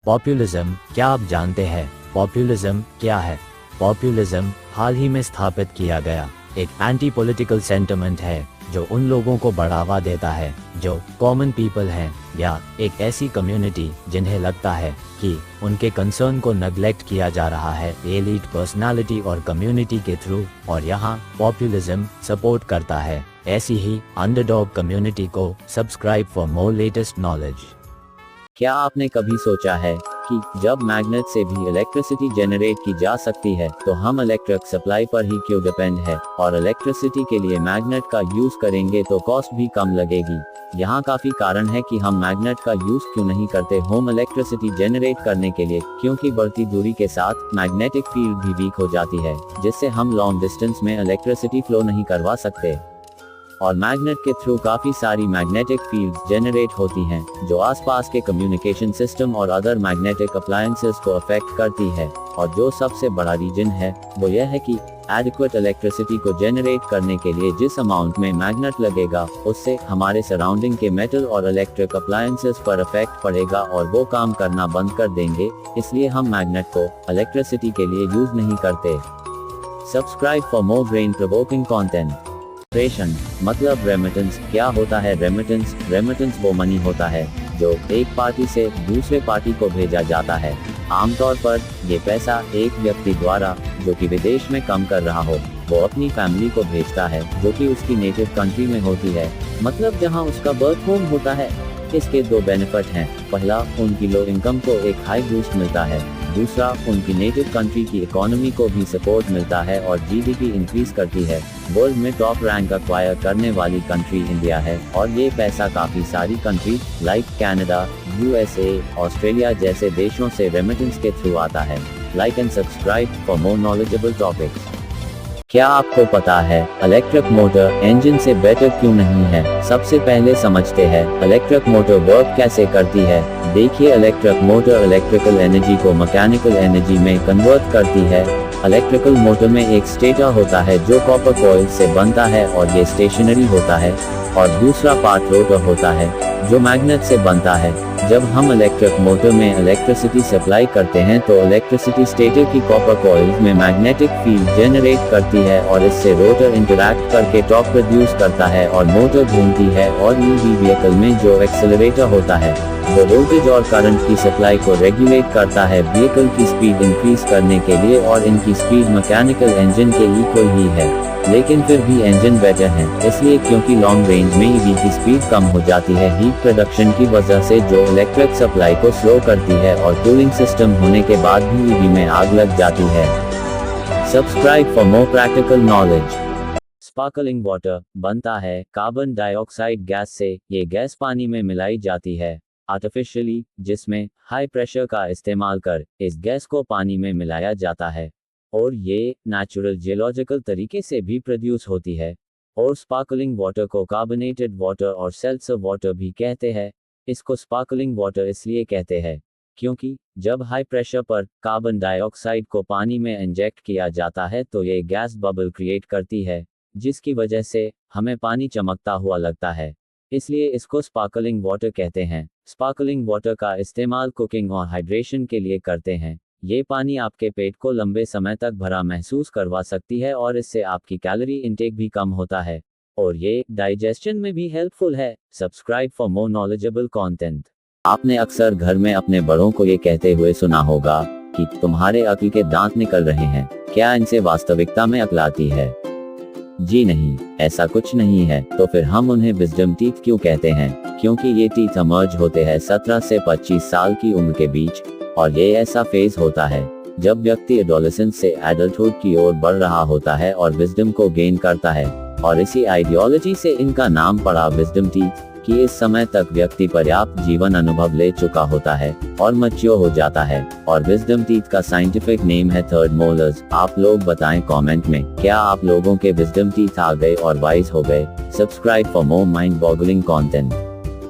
Populism, क्या आप जानते हैं पॉपुलिज्म क्या है? पॉपुलिज्म हाल ही में स्थापित किया गया एक एंटी पॉलिटिकल सेंटिमेंट है जो उन लोगों को बढ़ावा देता है जो कॉमन पीपल हैं या एक ऐसी कम्युनिटी जिन्हें लगता है कि उनके कंसर्न को नेग्लेक्ट किया जा रहा है एलीट पर्सनालिटी और कम्युनिटी के थ्रू, और यहाँ पॉपुलिज्म सपोर्ट करता है ऐसी ही अंडरडॉग कम्युनिटी को। Subscribe for more latest knowledge. क्या आपने कभी सोचा है कि जब मैग्नेट से भी इलेक्ट्रिसिटी जनरेट की जा सकती है तो हम इलेक्ट्रिक सप्लाई पर ही क्यों डिपेंड है, और इलेक्ट्रिसिटी के लिए मैग्नेट का यूज करेंगे तो कॉस्ट भी कम लगेगी। यहाँ काफी कारण है कि हम मैग्नेट का यूज क्यों नहीं करते होम इलेक्ट्रिसिटी जनरेट करने के लिए, क्योंकि बढ़ती दूरी के साथ मैग्नेटिक फील्ड भी वीक हो जाती है जिससे हम लॉन्ग डिस्टेंस में इलेक्ट्रिसिटी फ्लो नहीं करवा सकते। और मैग्नेट के थ्रू काफी सारी मैग्नेटिक फील्ड्स जनरेट होती हैं जो आसपास के कम्युनिकेशन सिस्टम और अदर मैग्नेटिक अप्लायंसेस को अफेक्ट करती है। और जो सबसे बड़ा रीजन है वो यह है कि एडिक्वेट इलेक्ट्रिसिटी को जनरेट करने के लिए जिस अमाउंट में मैग्नेट लगेगा उससे हमारे सराउंडिंग के मेटल और इलेक्ट्रिक अप्लायंसेस पर इफेक्ट पड़ेगा और वो काम करना बंद कर देंगे। इसलिए हम मैग्नेट को इलेक्ट्रिसिटी के लिए यूज नहीं करते। Subscribe for more brain provoking content. प्रेषण मतलब रेमिटेंस। क्या होता है रेमिटेंस? रेमिटेंस वो मनी होता है जो एक पार्टी से दूसरे पार्टी को भेजा जाता है। आमतौर पर ये पैसा एक व्यक्ति द्वारा जो कि विदेश में काम कर रहा हो वो अपनी फैमिली को भेजता है जो कि उसकी नेटिव कंट्री में होती है, मतलब जहां उसका बर्थ होम होता है। इसके दो बेनिफिट हैं। पहला, उनकी लो इनकम को एक हाई बूस्ट मिलता है। दूसरा, उनकी नेटिव कंट्री की इकोनॉमी को भी सपोर्ट मिलता है और जीडीपी इंक्रीज करती है। वर्ल्ड में टॉप रैंक अक्वायर करने वाली कंट्री इंडिया है और ये पैसा काफी सारी country like Canada, USA, Australia जैसे देशों से रेमिटेंस के थ्रू आता है। Like and subscribe for more knowledgeable topics. क्या आपको पता है इलेक्ट्रिक मोटर इंजन से बेटर क्यों नहीं है? सबसे पहले समझते हैं इलेक्ट्रिक मोटर वर्क कैसे करती है। देखिए, इलेक्ट्रिक मोटर इलेक्ट्रिकल एनर्जी को मैकेनिकल एनर्जी में कन्वर्ट करती है। इलेक्ट्रिकल मोटर में एक स्टेटर होता है जो कॉपर कॉइल से बनता है और ये स्टेशनरी होता है, और दूसरा पार्ट रोटर होता है जो मैग्नेट से बनता है। जब हम इलेक्ट्रिक मोटर में इलेक्ट्रिसिटी सप्लाई करते हैं तो इलेक्ट्रिसिटी स्टेटर की कॉपर कॉइल्स में मैग्नेटिक फील्ड जनरेट करती है और इससे रोटर इंटरैक्ट करके टॉर्क प्रोड्यूस करता है और मोटर घूमती है। और ईवी व्हीकल में जो एक्सेलरेटर होता है वो वोल्टेज और करंट की सप्लाई को रेगुलेट करता है व्हीकल की स्पीड इंक्रीज करने के लिए, और इनकी स्पीड मैकेनिकल इंजन के इक्वल ही है, लेकिन फिर भी इंजन बेटर है इसलिए क्योंकि लॉन्ग रेंज में ईवी की स्पीड कम हो जाती है हीट प्रोडक्शन की वजह से जो इलेक्ट्रिक सप्लाई को स्लो करती है, और कूलिंग सिस्टम होने के बाद भी ईवी में आग लग जाती है। Subscribe for more practical knowledge. Sparkling water बनता है कार्बन डाइऑक्साइड गैस से। ये गैस पानी में मिलाई जाती है आर्टिफिशियली, जिसमें हाई प्रेशर का इस्तेमाल कर इस गैस को पानी में मिलाया जाता है, और ये नेचुरल जियोलॉजिकल तरीके से भी प्रोड्यूस होती है। और स्पार्कलिंग वाटर को कार्बोनेटेड वाटर और सेल्सर वाटर भी कहते हैं। इसको स्पार्कलिंग वाटर इसलिए कहते हैं क्योंकि जब हाई प्रेशर पर कार्बन डाइऑक्साइड को पानी में इंजेक्ट किया जाता है तो ये गैस बबल क्रिएट करती है, जिसकी वजह से हमें पानी चमकता हुआ लगता है, इसलिए इसको स्पार्कलिंग वाटर कहते हैं। स्पार्कलिंग वाटर का इस्तेमाल कुकिंग और हाइड्रेशन के लिए करते हैं। ये पानी आपके पेट को लंबे समय तक भरा महसूस करवा सकती है और इससे आपकी कैलोरी इंटेक भी कम होता है, और ये डाइजेशन में भी हेल्पफुल है। Subscribe for more knowledgeable content. आपने अक्सर घर में अपने बड़ों को ये कहते हुए सुना होगा कि तुम्हारे अक्ल के दांत निकल रहे हैं। क्या इनसे वास्तविकता में अक्ल आती है? जी नहीं, ऐसा कुछ नहीं है। तो फिर हम उन्हें विजडम टीथ क्यों कहते हैं? क्योंकि ये टीथ इमर्ज होते हैं 17 से 25 साल की उम्र के बीच, और ये ऐसा फेज होता है जब व्यक्ति एडोलेसेंस से एडल्टहुड की ओर बढ़ रहा होता है और विजडम को गेन करता है, और इसी आइडियोलॉजी से इनका नाम पड़ा विजडम टीथ कि इस समय तक व्यक्ति पर्याप्त जीवन अनुभव ले चुका होता है और मैच्योर हो जाता है। और विजडम टीथ का साइंटिफिक नेम है थर्ड मोलर्स। आप लोग बताएं कमेंट में, क्या आप लोगों के विजडम टीथ आ गए और वाइज हो गए? Subscribe for more mind boggling content.